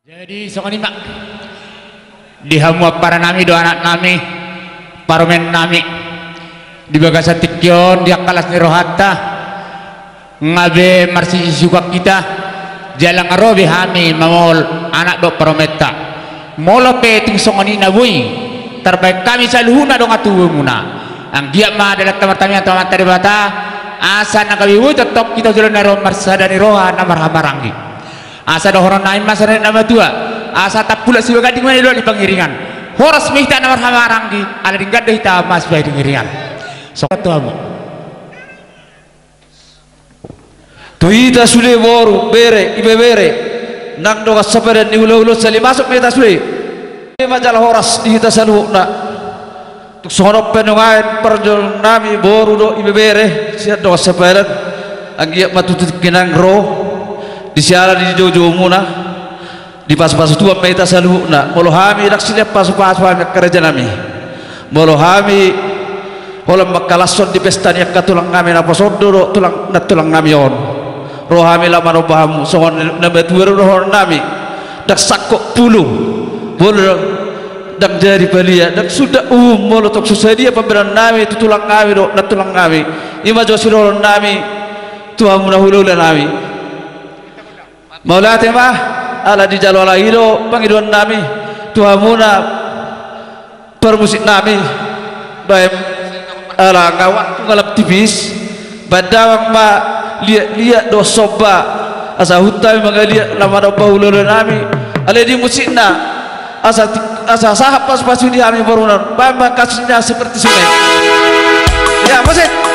Jadi sokoni mak dihamua para nami do anak nami paromen nami di bagasa tikyon dia kalas ni rohata ngabe marsi suka kita jalan arobe hami mamol anak do parometa molo peting sokoni na bui terbaik kami saluhuna do ngatuwe muna ang dia ma adalah tamat-tamat tamat dari bata asa nakabiwu tetap kita jalan naro marsa dari roha namar hamarangi asa dohoron naim masare nama dua asa tak pula siwa gading mana di pengiringan horas mihta namar hamaranggi ala dinggat deh ta mas bayi pengiringan sok tuamu tuita sule boru bere ibe bere nang do kasapere ni ulo sali masuk meta sule majal horas dihita saluhna tuk sono penungain perjol nami boru do ibe bere sia do kasapere anggi matutut kinang ro di siara di jojo muna di pas-pas tua meta saluhna molo hami dak silep pas-pas kerja nami molo hami holam makalason di pesta ni katulang ngami na posodo tulang natulang ngami on rohami lama no paham songon na betuwer rohon nami dak sakok pulu bolo dak jari balia dak sudah molo tok susah dia pemberan nami tu tulang ngami do natulang ngami ima josiro nami tuamu na hulula nami maulate mah ala di jalwala hilo pangiduan nami tuamuna permusik nami baem ala ngawat ngalap tipis badawang ma liat do soba asa hutai mangaliat lama do baulolo nami ale di musikna asa sahab pas di kami barunan bamba kasusnya seperti sungai ya musik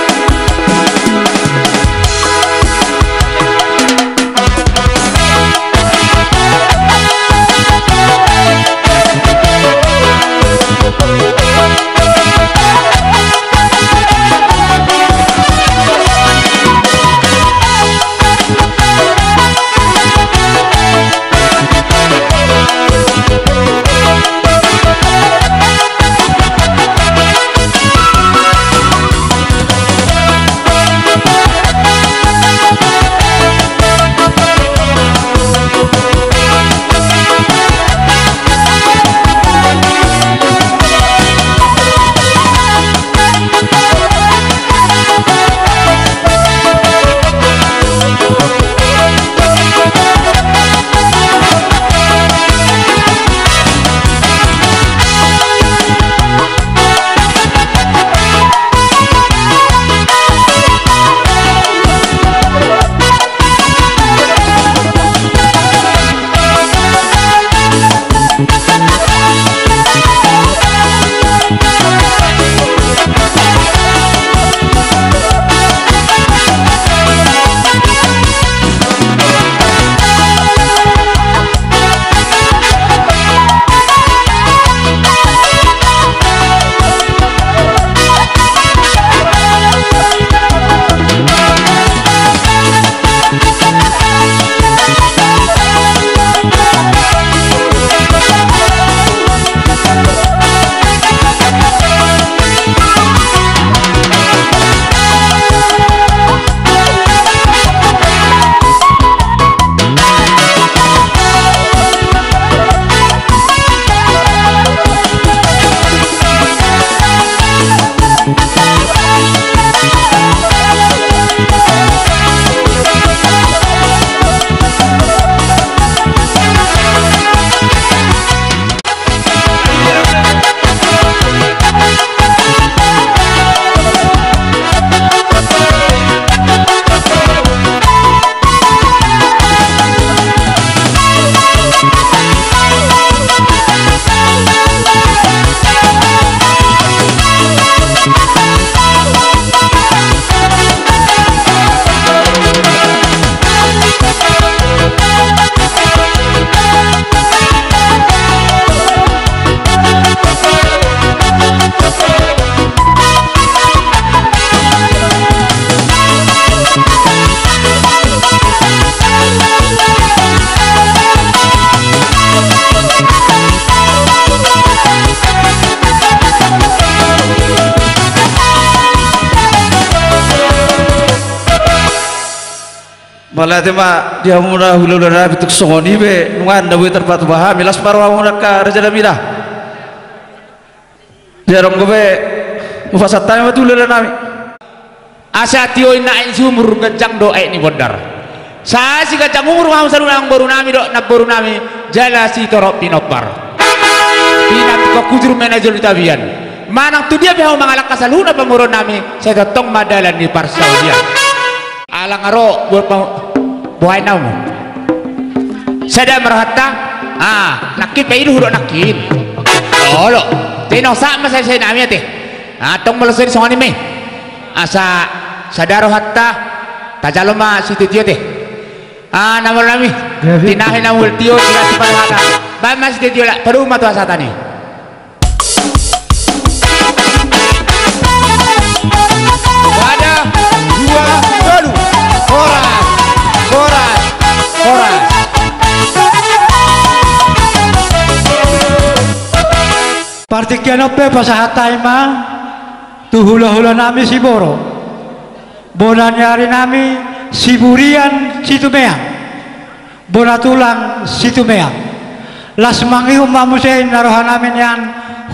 Malah tema dia muna hulu dara bituk songoni be nungan dawe terpat baha milas parwa muna ka raja dah dia rong be mufasat tanya betul dara nami asa tio ina sumur gajang doa ni bodar sa si gajang umur mau sarunang baru nami do na baru nami jala si torop pinopar pinat ko kujur manajer tabian manang tu dia behau mangalak kasaluna pangurun nami saya datang madalan di Parsaudia alang aro buat buhay na mo sada marhata nakit pa ilu huro nakit olo tino sama sa nami ate tong malasir sa anime asa sadaro hatta tajalo ma si titio te namor nami tinahin na multio sila si parwana ba mas titio la paru matu asata ni ada dua lalu koras partikian ope pasahatay ma tu hula-hula nami si Boro bona nyari nami si Burian si Tumea bona tulang si Tumea las mangi umamusin narohan namin yan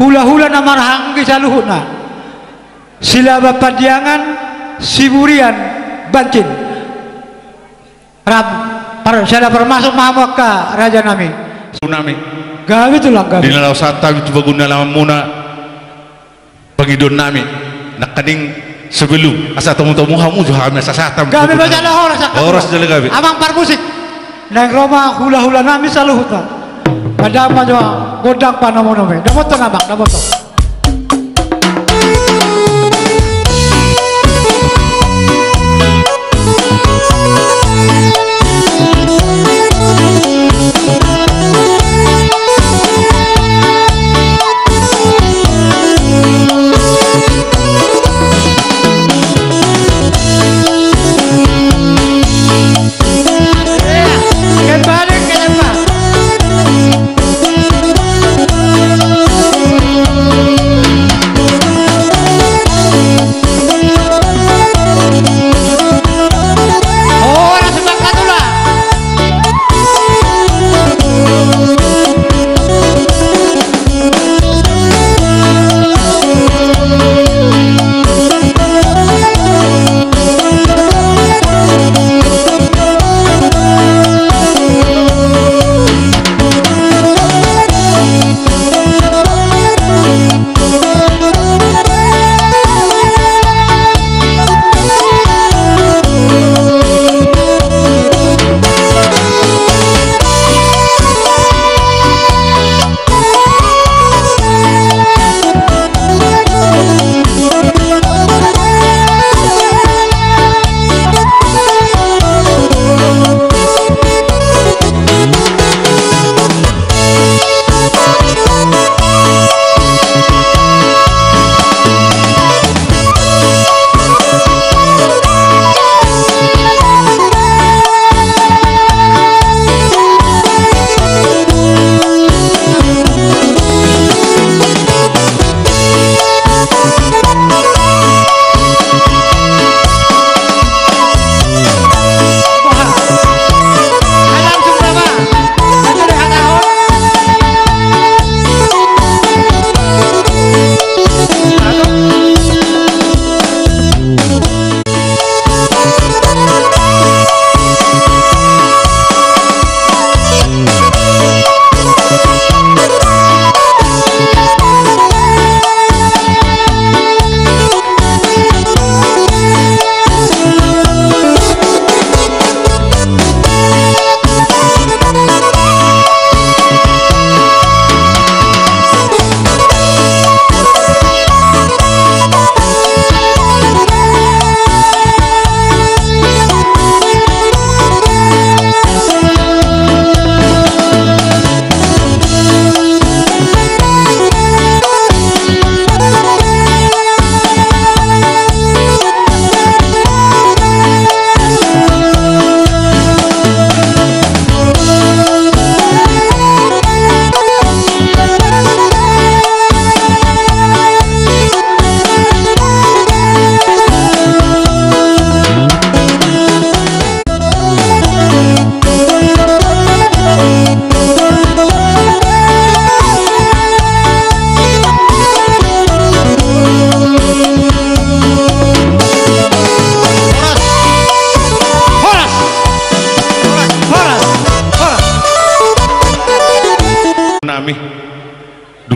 hula-hula na marahang kisaluhuna sila bapadiangan si Burian Bancin Rab saya termasuk mahamak ka raja nami gawi tulang gawi dinalaw sa tabi tu baguna laman muna pangidon nami nakaning sebelum asa tamu-tamu hamu juhame sa satam gawi baca horas jale gawi amang parmusik nang Roma hula-hula nami saluhuta padama jo godang panamonome damoto nabak damoto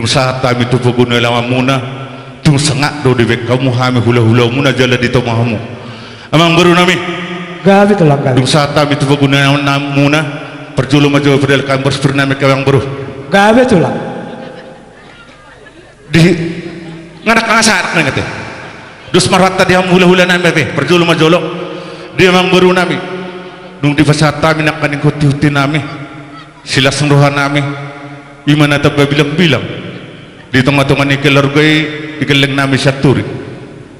dung saat kami tu paguna lama muna dung sangat do debek kamu hami hula-hula muna jala di tomahamu amang baru nami Gabi tulang gabi. dung saat kami tu paguna muna perjulu maju padal kami berspernami kawang baru Gabi tulang. di nganak ngasar kan kata dus marwata dia hula-hula nami pe perjulu maju dia amang baru nami dung di fasat kami nak kaning kuti nami sila senrohan nami imana tabba bilang-bilang di tengah-tengah ni kelargai di keleng nami syaturi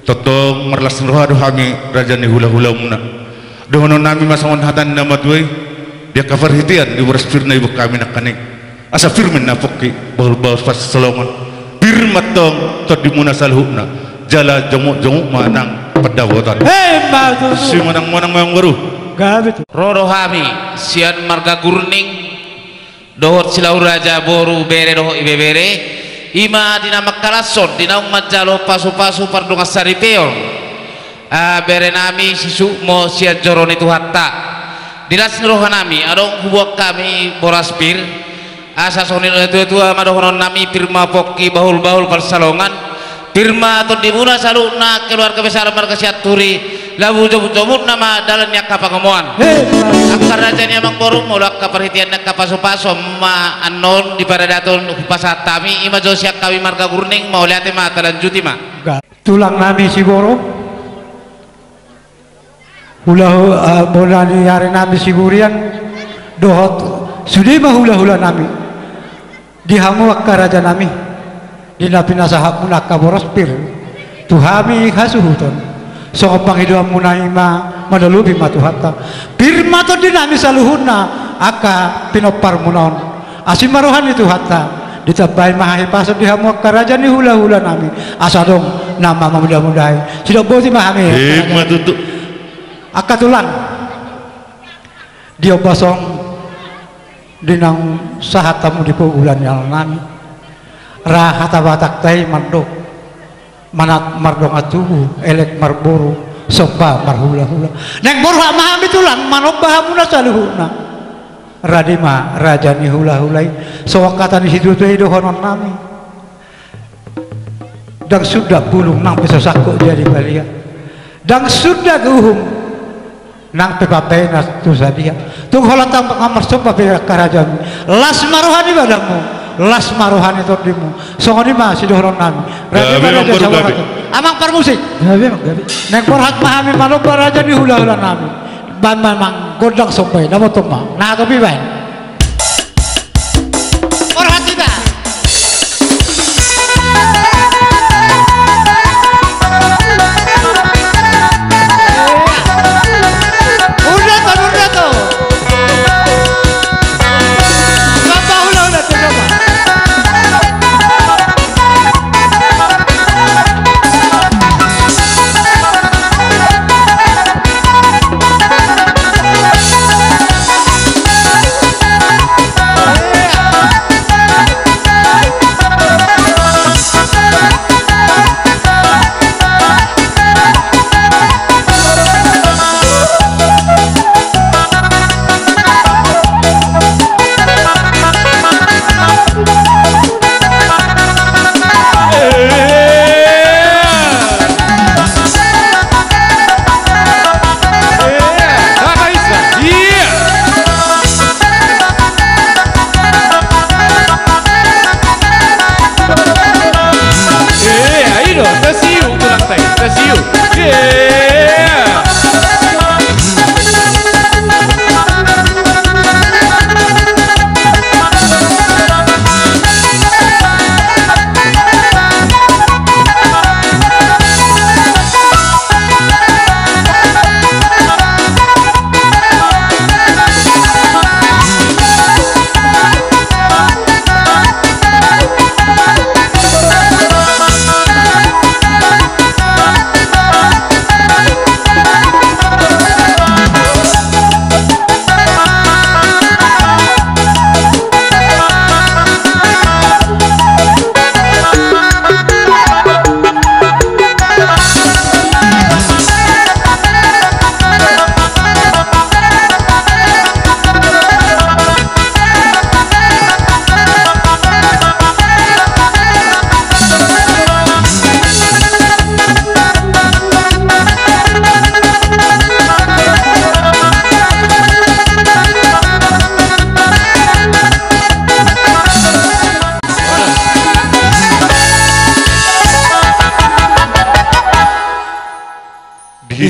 toto marlas senroha do kami raja ni hula-hula muna dohono nami masangon hatan nama tuai dia kafar hitian di waras firna ibu kami nak kaning asa firmin na pokki bahul-bahul pas salongan firmat tong tot di muna salhubna jala jonguk-jonguk manang padawotan Batu. si manang-manang yang baru Gabi tulang. Roro hami sian marga gurning dohot silau raja boru bere doho ibe bere ima dina makalason dina majalo pasu-pasu pardunga sari peon bere nami sisu mo sian joron itu hatta dinas rohanami adong hubuk kami boraspir asa sonil itu madohonon nami firma pokki bahul-bahul persalongan firma atau dimuna saluna keluarga besar marga siaturi labu jomut nama dalannya kapangomoan akar raja ni amang boru mulak kaperhitian nak kapaso-paso ma anon di pada daton pasatami ima josiak kawi marga gurning mau lihat ma talanjuti ma Tulang nami si Boro. Bolani hari nami si Burian dohot sudi mah hula-hula nami dihamu akar raja nami dinapi nasahak munak kaborospir tuhami hasuhuton sokopang hidup munaima madalubi matuhatta firma to dinami saluhuna aka pinopar munaon asimarohan itu hatta ditabai mahahi pasok dihamu karaja ni hula-hula nami asadong nama mudah-mudahan sidak boti mahami matutu aka tulang dia basong dinang sahatamu di pugulan yang nami rahata batak tai mandok manat mardong atubu elek marburu sopa marhula-hula neng borha mahami tulang manobah muna saluhuna radima raja ni hula-hulai sewakatan hidup tu hidup honon nami dan sudah bulung nang bisa sakuk jadi balia dan sudah guhum nang pepapenas tu sadia tung holatang pengamar sopa pihak kerajaan las maruhani badamu las maruhani tordimu songoni ma sidohron nami raja sawat amang permusik gabi neng porhat mahami manoba raja di hula-hula nami ban mang godang sopai namo toma nah tapi bae porhat kita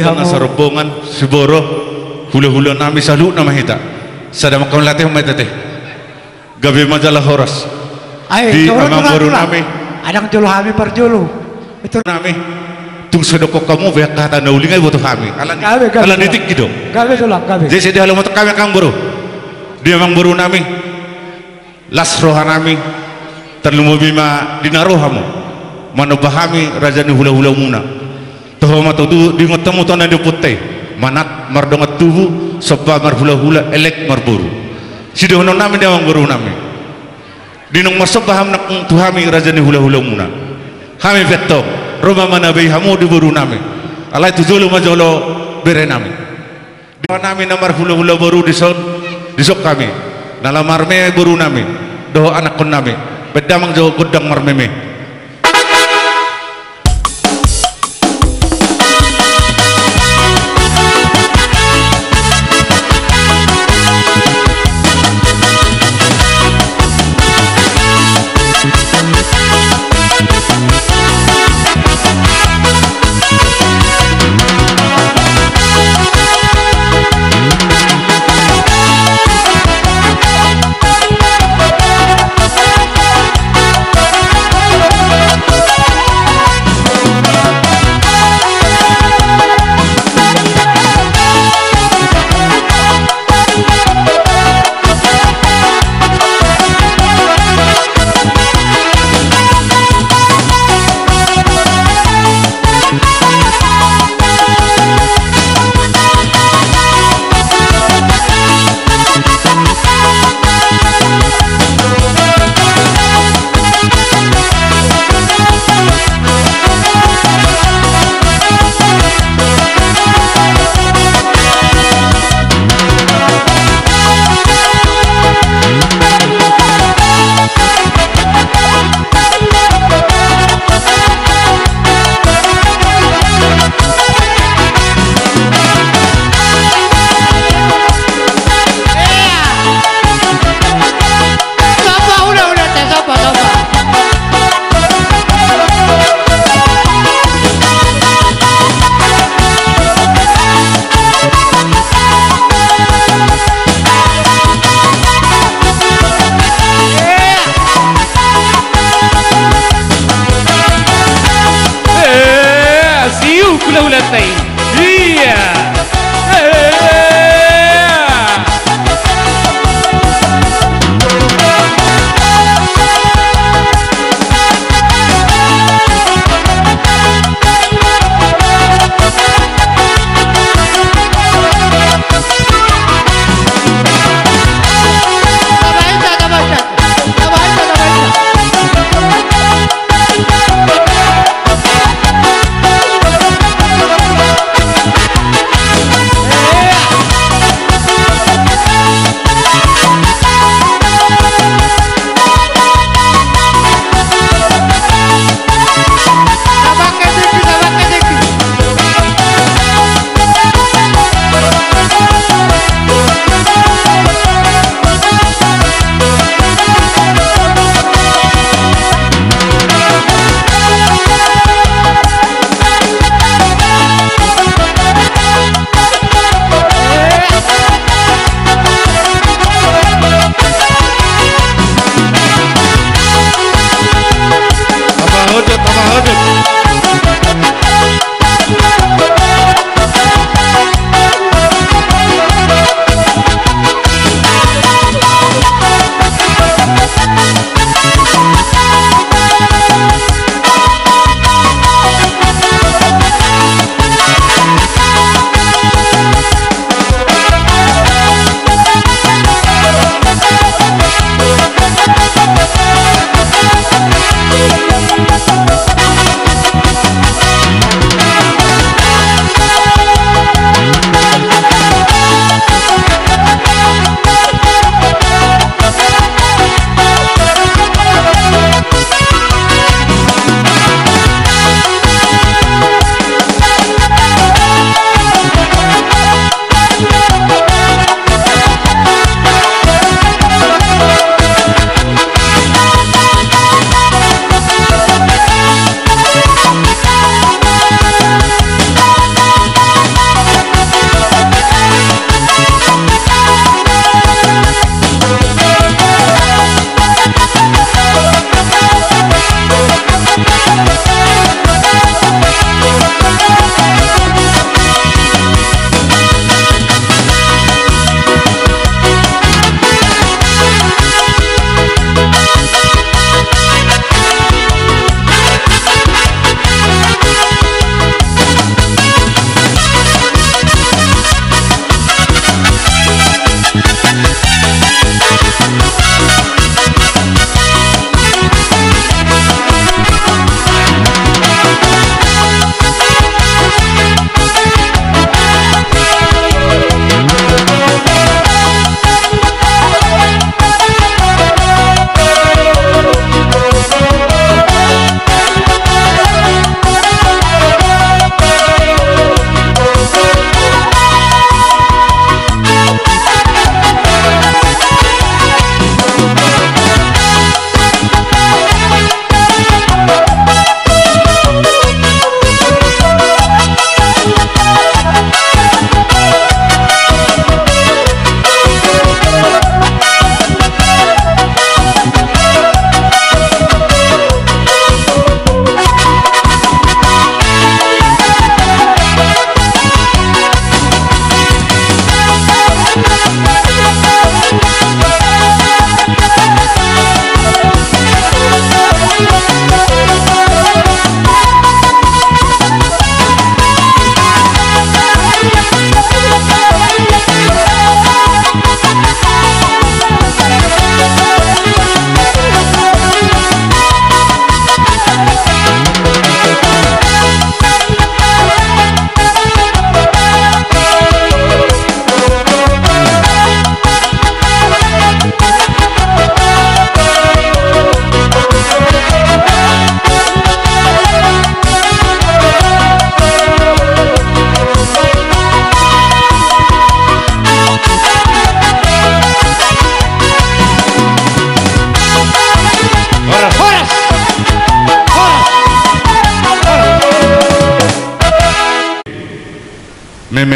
Dihamu. sa rombongan Siboro hula-hula nami sa luto na mahita sa damakang latih umaytate gabi majalah horas di amang baru nami Adang jolo kami perjolo. Itu nami tung sedoko kamu biar kata naulingai butuh kami alan nitik gitu gawe sulam gawe. jadi saya halau motor kami kang baru di amang baru nami las roha nami terlalu bima dinarohamu manubahami raja ni hula-hula muna toh matu tu di ngotemu tu nadi putih manat mardongat tubuh sebab mar hula-hula elek marburu sidono nami di amang baru nami dinong masabaham nak tuhami raja ni hula-hula muna kami betok rumah mana bayi hamu di baru nami alai tu jolo majolo bere nami di nami namar hula-hula baru di sok kami dalam marme baru nami doh anak kon nami bedamang jauh gudang marmeme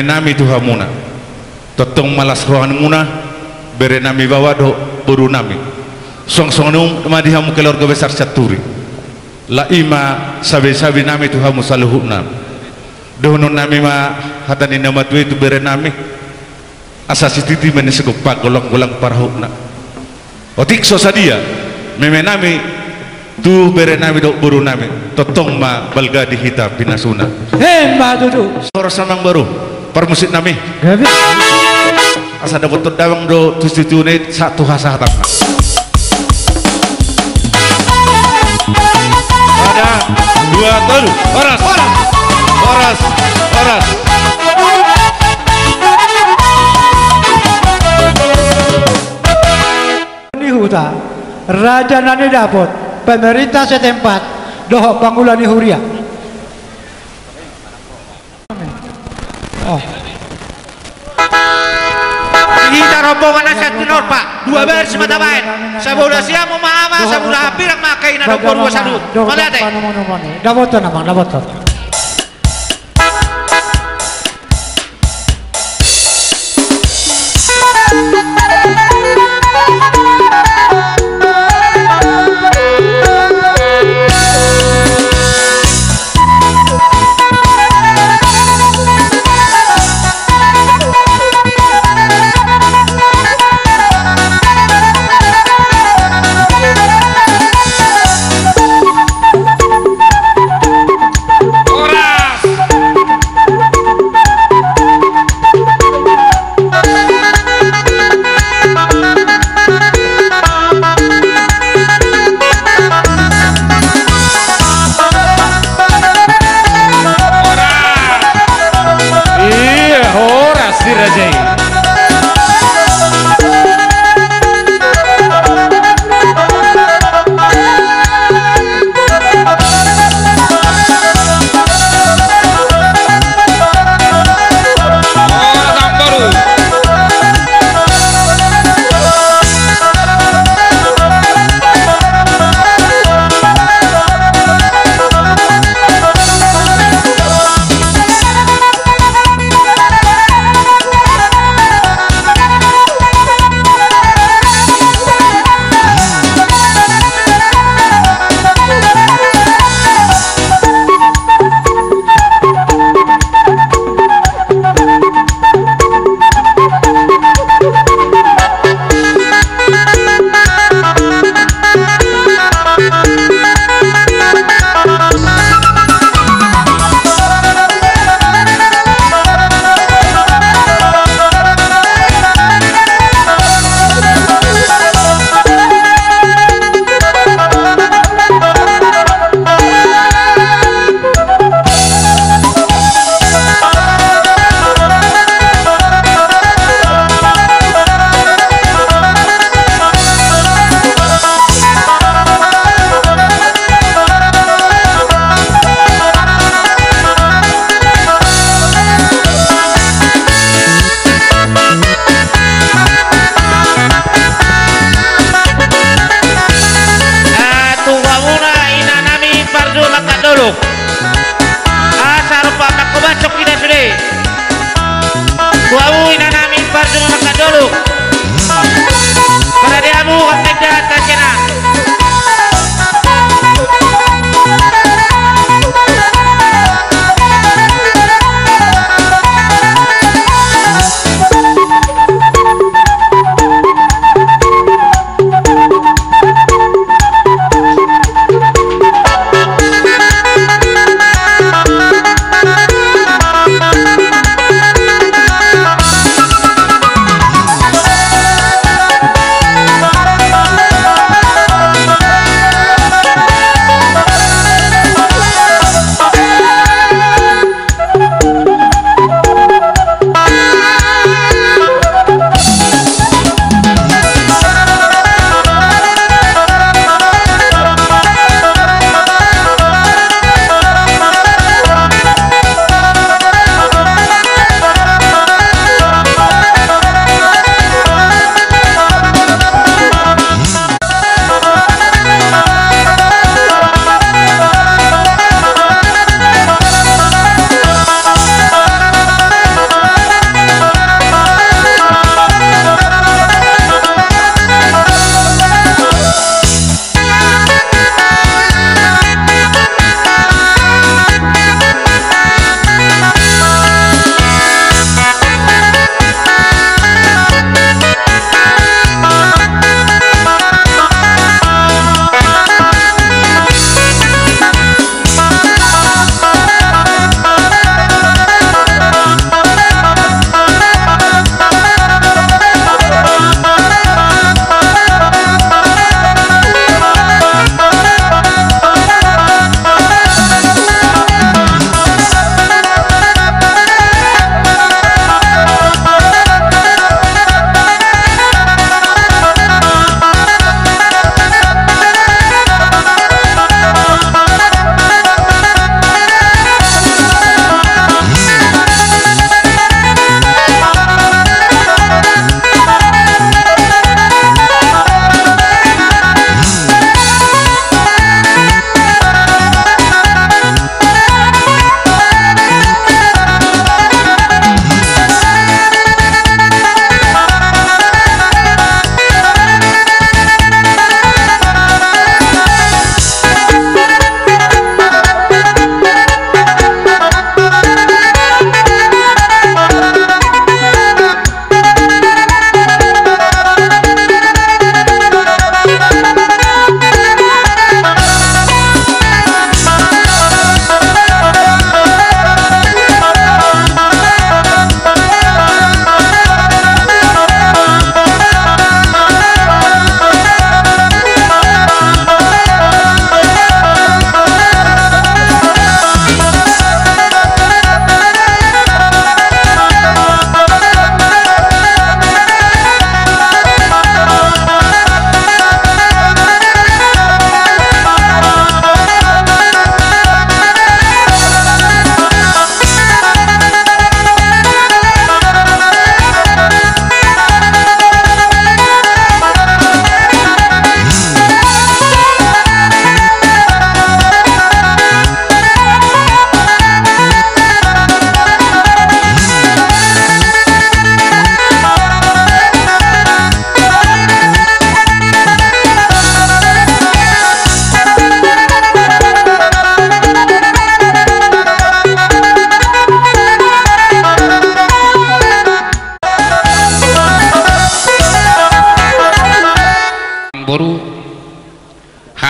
memenami Tuhan muna totong malas rohan muna bere nami bawa do buru nami song nung madihamu keluarga besar Caturi la ima sabi nami Tuhan musaluhuna dohnon nami ma hatani nama tu itu bere nami asasi titi menisekup golong-golong parahukna otik so sadia memenami tu bere nami do buru nami totong ma balga dihita pinasuna Mbak Dudu. Horas namang baru permusik nami Gabi. asa dapat terdawang do tujuh satu hasa hatang ada dua tolu horas Di huta raja nani dapat pemerintah setempat dohok bangulan huria. Oh. Kita rombongan asyad tinor pak dua beres mata bain sabulah siang mau mama sabulah hampir yang makai na dokter gua sadut mana teh dapat namang dapat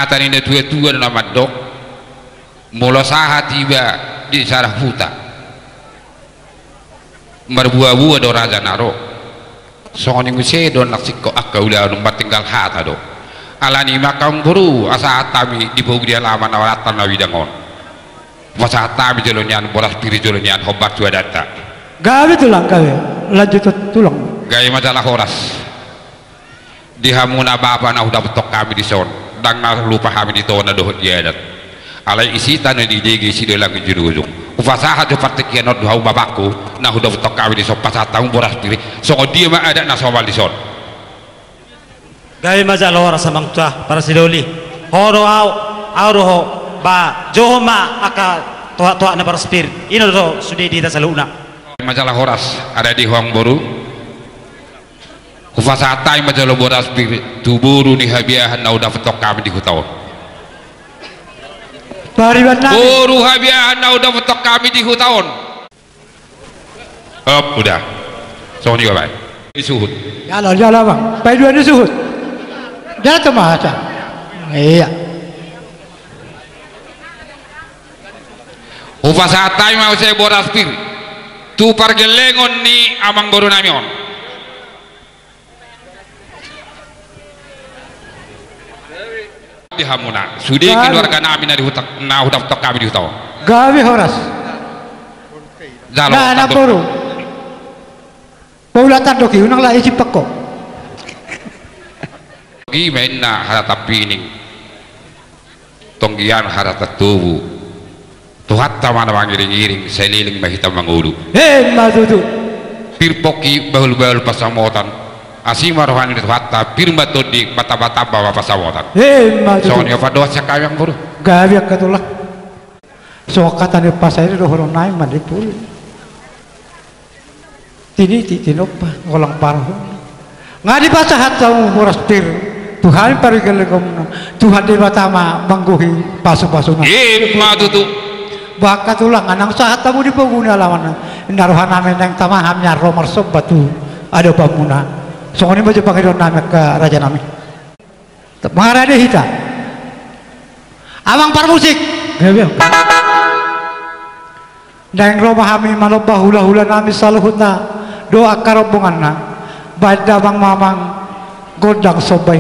ngatarin dia tua-tua nama dok mula saha tiba di sarah huta merbuah-buah do raja naro songoni nguse do naksiko akka ulah numpat tinggal hata do alani makang buru asa atami di bawah dia lama nawalatan na widangon masa atami jolonian boras piri jolonian hobat jua data gawe tulang gawe lanjut tulang gaya masalah horas dihamuna bapa na udah betok kami di son dang na lupa kami di tona doh diadat alai isi tanah di degi si dolang jurujung ufasaha jo partikian od hau bapakku na udah betok kami di son pasatang boras piri so dia mah ada na somal di son gaya masalah horas samang tua para sidoli horo au roho ba johoma aka toa na boras pir ino do sudi di tasaluna masalah horas ada di Huang Boru kufasatai majalah boras pir tuburu ni habiahan na udah betok kami di hutaon Pariwan nami buru habiahan na udah betok kami di hutaon udah soalnya bapak disuhut jalan bang paiduan disuhut jalan ke masa iya kufasatai mau saya boras pir tu pargelengon ni amang boru namion dihamuna sudah keluarga nami na dihutak na udah betok kami di hutaon gawe horas jalo na anak buru paulatan doki unang lai si peko gimen na harata pining tonggian harata tubu tuhat tamana mangiring-iring seliling mahitam mangulu madudu pirpoki bahul-bahul pasamotan asima rohani itu hatta pirma todi bata-bata bawa pasamotan madudu soalnya pada doa sekali yang buru gawe katulah so kata ni pasai do horon nai mandi pul tini tinopa ngolang parho ngadi pasah hatau boras pir Tuhan parigel komna Tuhan di batama mangguhi pasu-pasuna madudu bakat ulang anang sahat tamu di paguna lawan naruhan namin yang tamaham nyaro marsob batu ada pamuna soalnya baca panggilan namin ke raja namin mengarade hita amang par musik dan rumah kami malobah hula-hula nami saluhutna doa karobongan na bada bang mamang godang sobay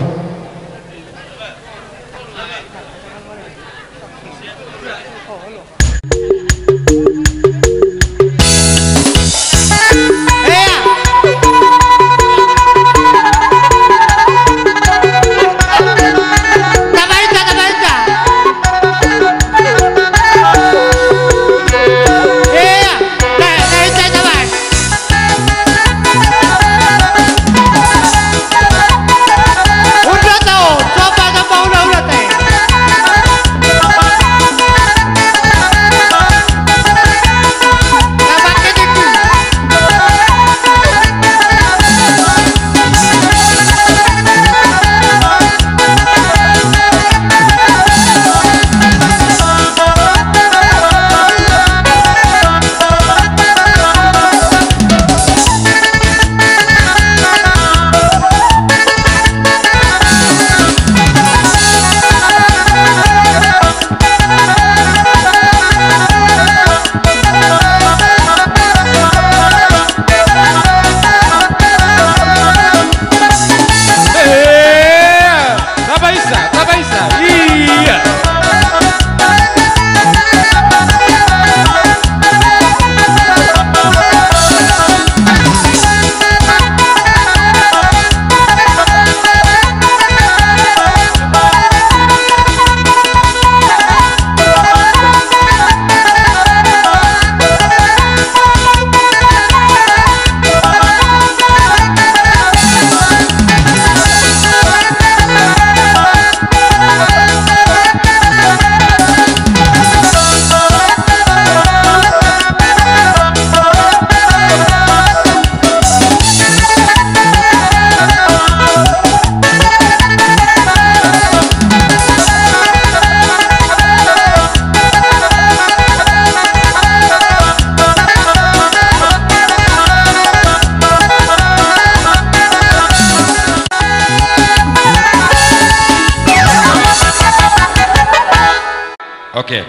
Oke.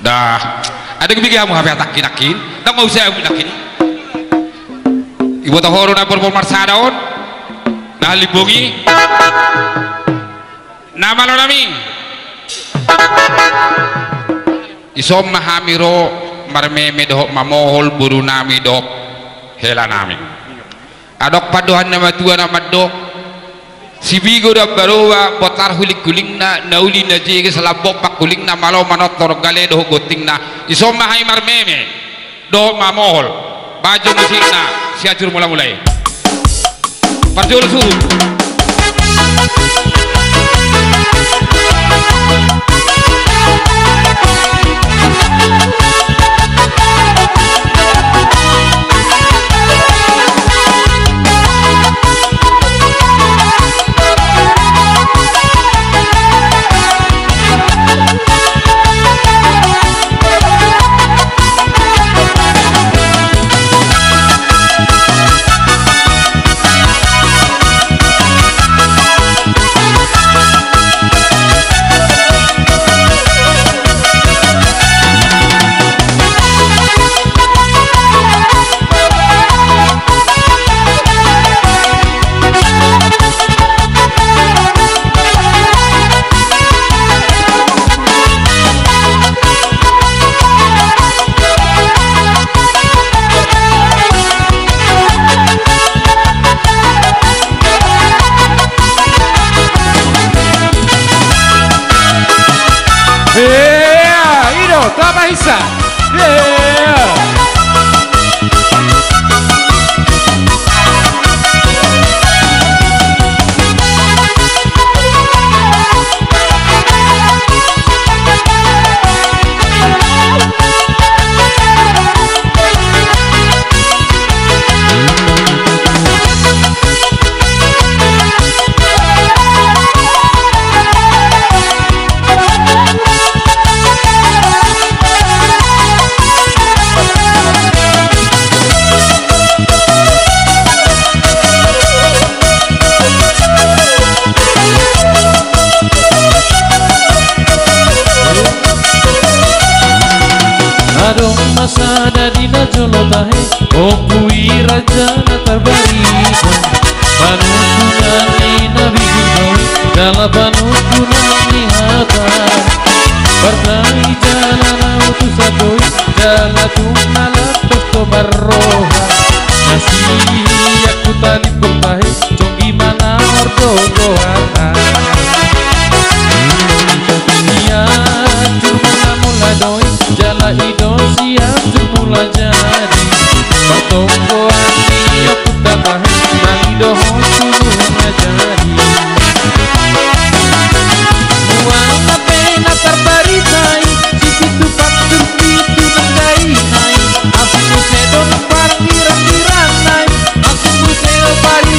Dah. Ada kebigaan kamu HP takin. Tak mau saya takin. Ibu tahu na performer sadaon. Nah libungi. Nama lo nami. Isom mahamiro marmeme dohok mamohol buru nami dok hela nami. Adok paduhan nama tua nama dok. Si bigo da barowa botar hulik kuling na nauli na jege salabok pak kuling na malo manot torgale doh goting na isom mahai marmeme doh mamohol baju musik na siacur mulai parjul su Toma Rissa! Masada di najolo tahe Opui raja na terbariko Panutunan ni nabi gunoi Dala panutunan ni hata Bardai jala na utus sakoi Jala tumala tosto barroha Nasi aku tali bertahe Conggi mana ordo gohata Iya curmula mula doi Jala ido siap jumula jadi Batongko ani aku tabahe Mangido hosulu ngajari Muang pena terbaritai Sisi tupak turpitu nanggai nai Aku musedon parang dirang-diranai Aku museo pari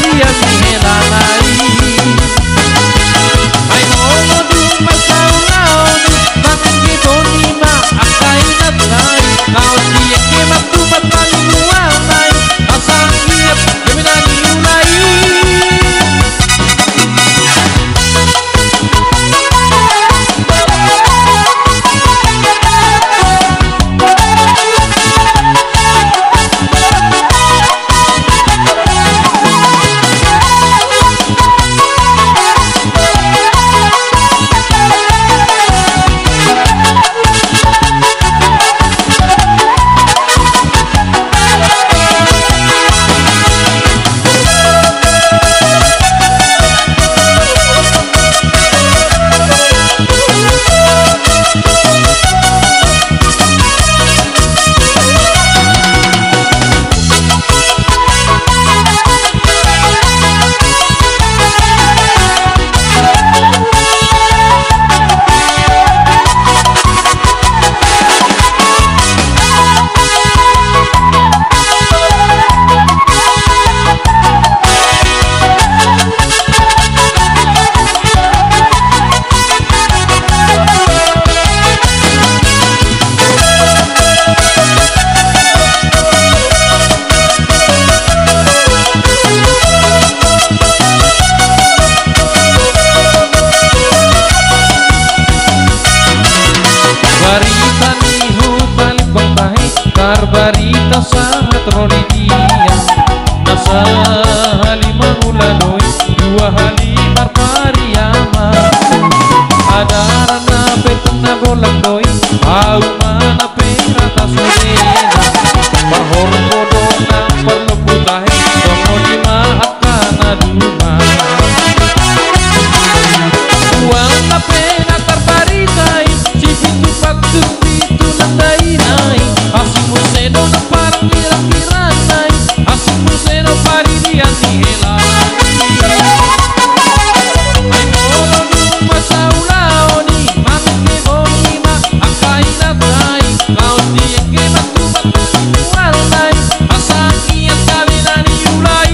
patroli dia nasa halimah uladoi dua halimar pariyama ada rana petuna golak doi au mana perata sorena bahor bodona perlu putahe dongo di mahatana duma uang tapena terparitai cipitu patu pitu nandai nai asimu seno na parang kira-kira nai asimu seno parilian di helani ay moro duma sa ulaoni mamike bonima akai natai laos dienge batu-batu warnai asaki yang kawinani ulai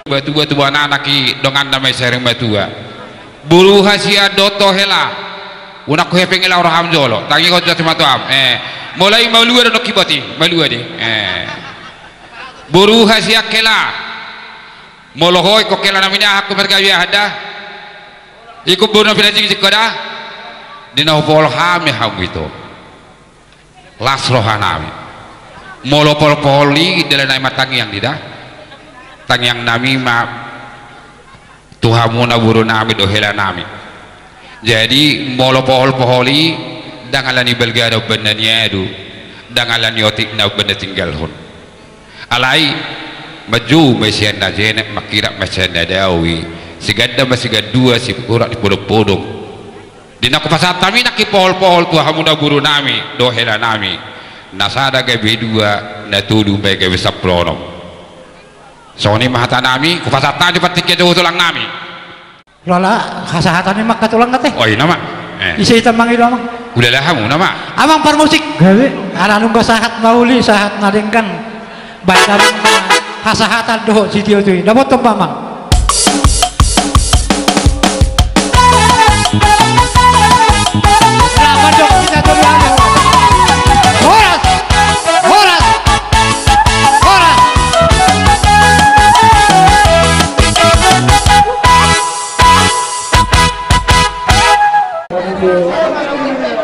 batu-batu anak-anak dengan damai sering batua bulu hasia doto hela unak ko hepeng ila orang jolo tangi ko jati matuam mulai malu ada kibati malu ade bulu hasia kela molohoy ko kela namanya aku mergawi ada ikut bono pinaji jikoda dina pol hame ham itu lasrohanami molopol poli dalam matangi yang tidak tangyang nami ma tuhamuna buru nami dohela nami jadi molo pohol-poholi dangalani belgado benanya edu dangalani otik na benda tinggal hun alai maju mesian na jenek makira mesian na dawi sigada masiga dua si kurak di podong-podong dina ko pasatami naki pohol-pohol tuhamuna buru nami dohela nami nasada gabe dua na tudu bae gabe saplono Soni mahata nami, kupasatan di patiknya jauh tulang nami. Lola, kasahatan mak katulang kate. Oh iya nama. Isi tamang itu amang. Udah lah kamu nama. Amang par musik. Gawe, ana nunggu sahat mauli, sahat nadengkan. Baca kasahatan doh si tio tuh. Dapat tempat amang. Selamat dong kita tuh ada. Horas, horas, horas.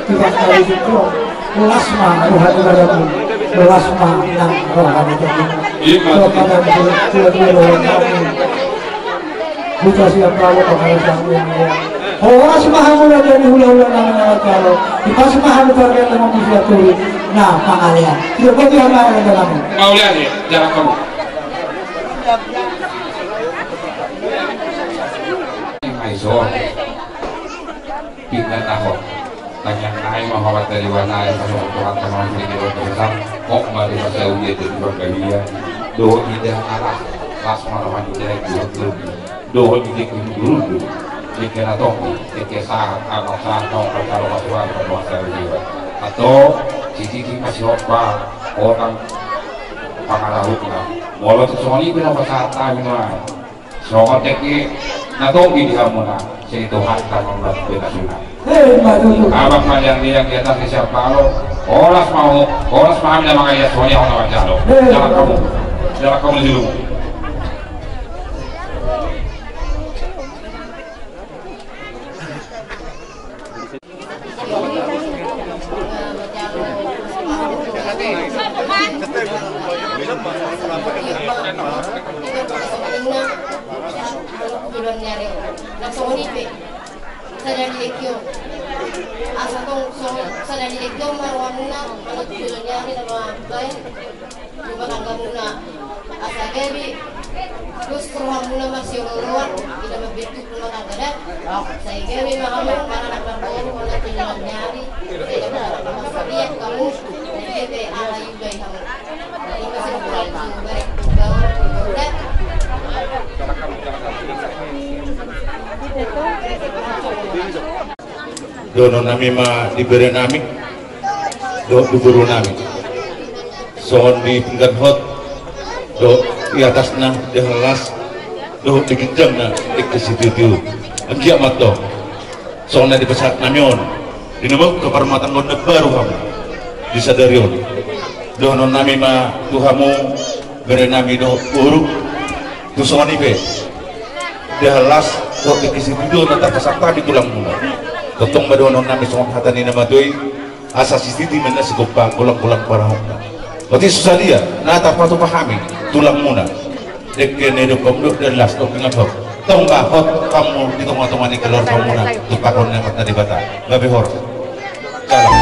Tidak kali itu melasma rohani padamu melasma yang rohani padamu kepada dua rohani buka siap lalu kepada sang dunia horas mahamula dari hula-hula namanya kalau dipas mahamula dari lama bisa turun nah pangalian tidak bagi apa yang dalam mau lihat ya jalan kamu Maizor pindah tahun tanyang naik mahawat dari warna yang pasang Tuhan teman di besar kok mari masa uji itu berbahaya doa tidak arah lasma rohani jelek dulu doa tidak dulu dikira topi dikira anak sanong kalau masukan berdoa jiwa atau cici masih apa orang pangarahukna walau sesuatu ini pasal tahunan soal teki nato di hamuna saya Tuhan tak membuat beda sunat abang yang dia di atas siapa lo oras mau ambil makanya soalnya orang aja lo jangan kamu di dulu dono nami ma diberi nami do diburu nami sohon di pinggan hot do di atasna di halas do di gijangna di kesitu agia mato sohon di pesat namion di nama keparmatan gondek baru kamu disadarion dono nami ma tuhamu beri nami do buruk tu sohon ibe di halas do di kesitu nata pesakta di tulang mula totong badonon nami semua hatan ini nama doi asas istiti mana segopang pulang-pulang para hamba. Berarti susah dia, nah tak patut pahami tulang muna. Dekken hidup kamu dan las tok ingat hok. Tong hot kamu di tengah-tengah ni keluar kamu na tupakon yang mata di bata. Gabi hor. Salam.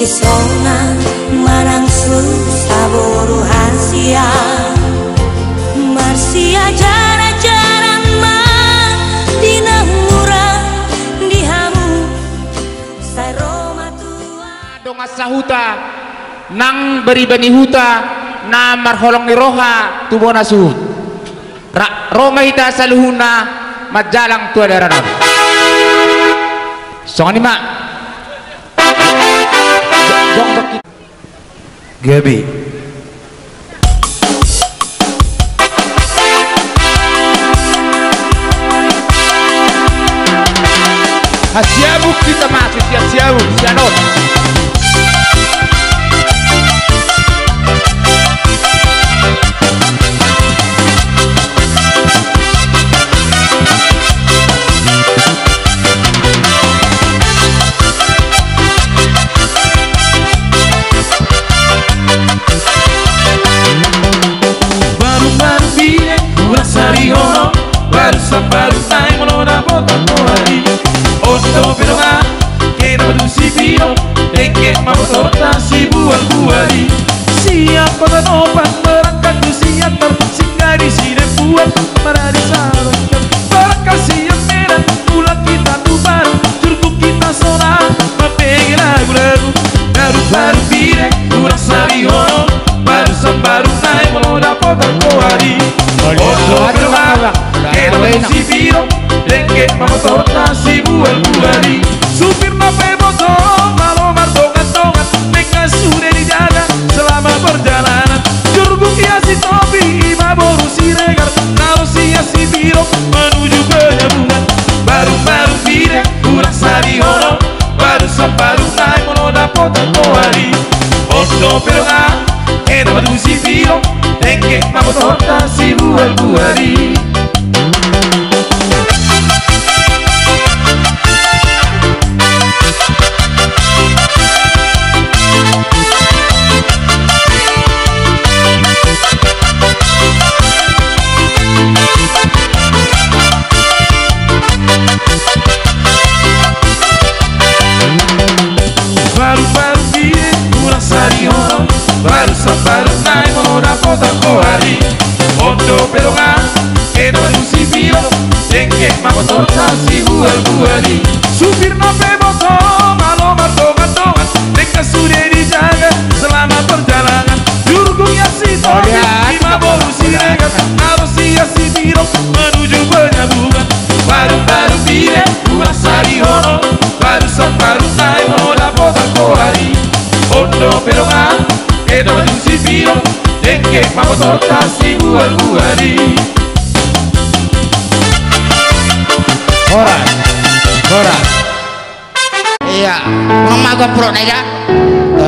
Kisona marang saboro hasia marsia jara-jaran ma dina murah dihamu sai Roma tua dong asahuta nang beri bani huta na marholong ni roha tubona suhut Roma hita saluhuna majalang tua daranan songan ni mak Gabi hasiabu kita masih siabu sianot Baru sai molona bota moari Oto pero ma che non tu si fino e che ma bota si bual buali Siapa dan opan berangkat tu siapa singgah di sini buat para disaro berkasih yang merah pulang kita tu baru curku kita sorak mapegi lagu baru pire kurang sabi hono baru naik molona bota moari Oto pero ma che buari. Baru-baru dia pulang sariono, baru sampai naik mona kota kohari. Ondo pelonga, que no luci viro, dengue mamotor si buari. Supir no beboto, malo matongan, dekat sudah dijaga selama perjalanan. Jurgung ya si toge, lima bolu si regat, harus si biro menuju penyambungan. Baru-baru dia pulang sariono, baru sampai naik mona kota kohari. Ondo pelonga, que no luci viro, dengue mamotor si buari. Horas. Iya, mama gua pro nih ya.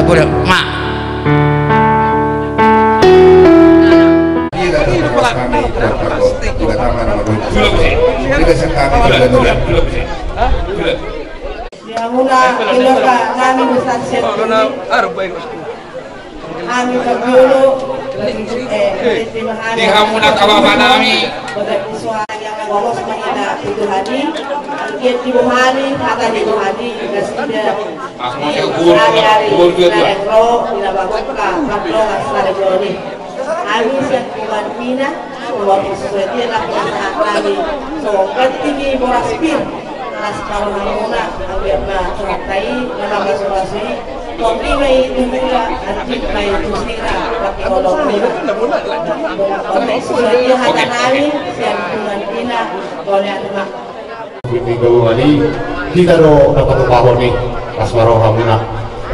Boleh, mak. Mula kiloka kami bersaksian kami berdulu Di kamu nak kawan kami. suara yang lolos menghina itu hadi dia di buhani kata di buhani dan tidak hari-hari ekro tidak bagus kaplo asal joni kami siap bukan pina waktu sesuai dia lah kami so ketinggi boras pin nas kalau hamuna ambil teratai nama solusi kopi mai tumbulah anjing mai tusira pakai kolong sesuai dia hanya kami siap bukan pina boleh rumah Minggu hari kita dapat upah nih asmaro hamuna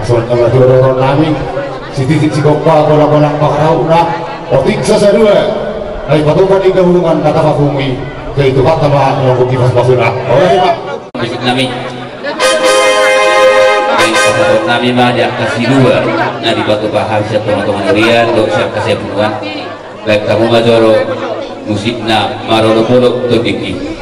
asal tengah dua nami siti kopa bola pakarau na otik sasadua ay patukan ing hubungan kata kafumi ke itu kata ma yang buki pas basuna oleh pak nami mah di kasih dua nah di batu paham siap teman-teman lihat dok siap kasih bukan baik kamu majoro musikna marono bolok to diki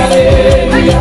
Hallelujah,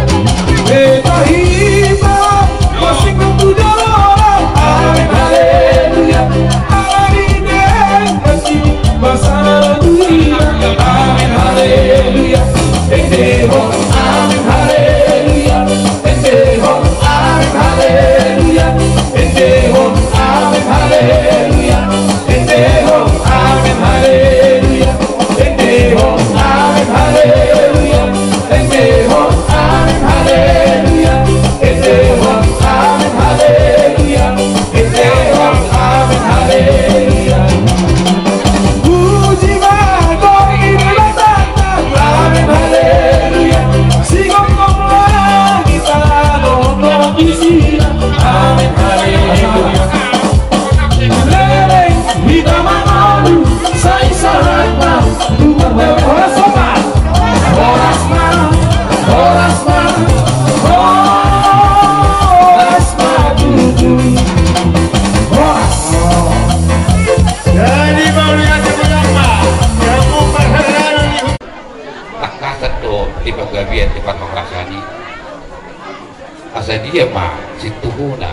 asa dia mah situhuna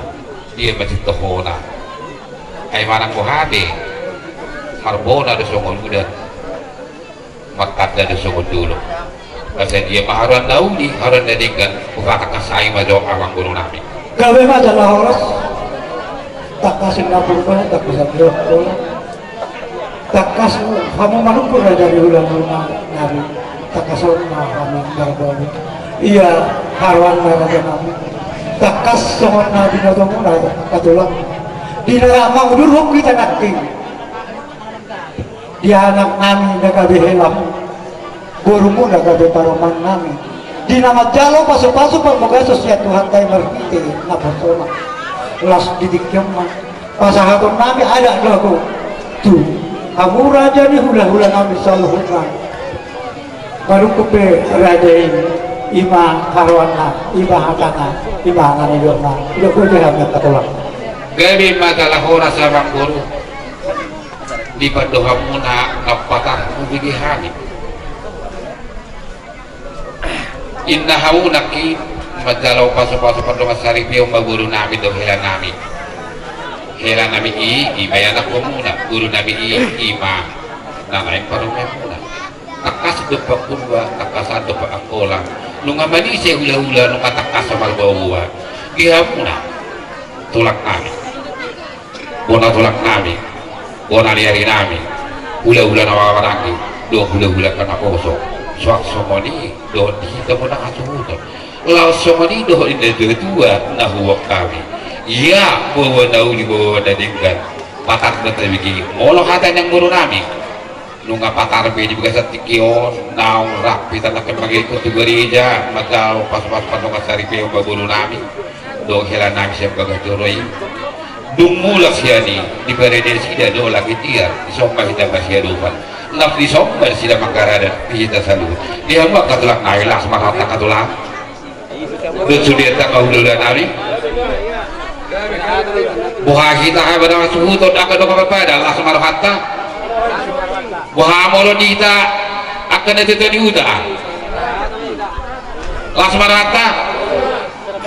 dia mah situhuna ay marang buhade marbona do songol muda makat da songol dulu asa dia mah haran daudi haran dadingkan buka kasai mah do awang guru nami gawe mah adalah horas tak kasih ngapurkan tak bisa berdoa tak kasih kamu manupur dari ulang-ulang nabi tak kasih kami berdoa iya harwan raja nabi tak kasih sama nabi natomu katulang di neraka uduruk kita nanti di anak nami nagabe helam gurumu nagabe paroman nami di nama jalo pasu-pasu pembegasos ya Tuhan tay merpiti napasoma las didik mah pasahatun nami ada lagu tuh kamu raja nih hula-hula nami saluhuna baru kepe raja ini ima harwana ima hatana ima ngane dona itu ko jahat katulang gabi masalah horas abang guru di padoha muna ngapatah mubigihani inna haunaki majalau pasu-pasu padoha saripi guru nami do hela nami ibayana ko muna guru nami ima nanay parumay muna takas do pa kurwa takasan do pa akola nung amani siya hula-hula nung atakas sa malbawa giha muna tulak nami bona tulak nami bona liari nami hula-hula na wawaraki do hula-hula ka na koso swak somoni do kita mo nakasuhuto law somoni do ina dua na huwak kami iya bawa nauli bawa dadingkan patar na tabigi molo hatan yang guru nami nung patar be di begas tikion naung rapi tanah kemagi ko tugereja madal pas-pas panong asari pe guru nami do hela nami siya gagatoroy dumulak siya ni di berede sida do lagi tiar isomba kita masih adupan naf di somba sida makarada kita salut dia mbak katulak naik las marata katulak do sudieta kahululan nami buha kita ka pada suhuto aka do kapada las marata buha molo dita akan itu di udah las marata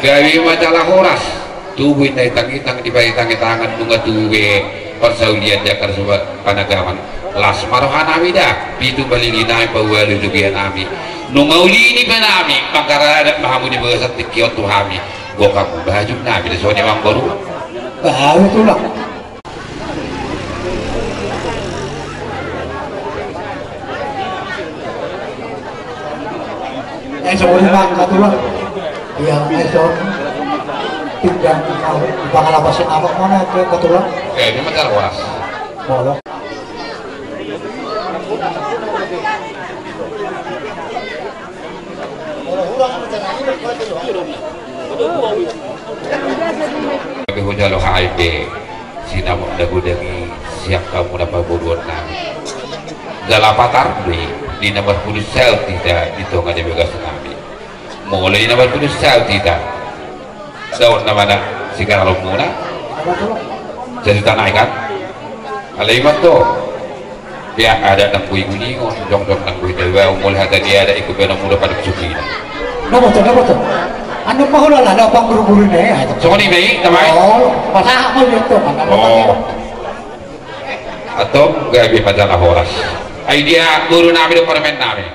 gawi majalah horas tubuh ini tang-tang di bawah tangan bunga tuwe persaulian jakar sobat panagaman las marohana mida pitu balilina bawa ludugian ami nungauli ini penami makara ada mahamu di bawah satu kiot tuhami gua kamu baju nabi di soalnya bang baru baru tulang semuanya bang katulang yang esok tinggal bakal apa sih apa mana ke ketulang ini macam was boleh tapi hujalo haide sinamuk dagu-dagi siap kamu dapat bodoh nami dalam patar di nomor 10 sel tidak ditonga di begas nami mulai nomor 10 sel tidak daun namanya si kalau muna jadi tanah ikan alaimat tuh dia ada tangkui kuningon jong-jong tangkui dewa umul hata dia ada ikut benar muda pada kesukiran apa tuh anu mah lah ada apa guru-guru ini so ini baik namanya pasah mau gitu atau gak bisa pacaran horas idea guru nami do permen nami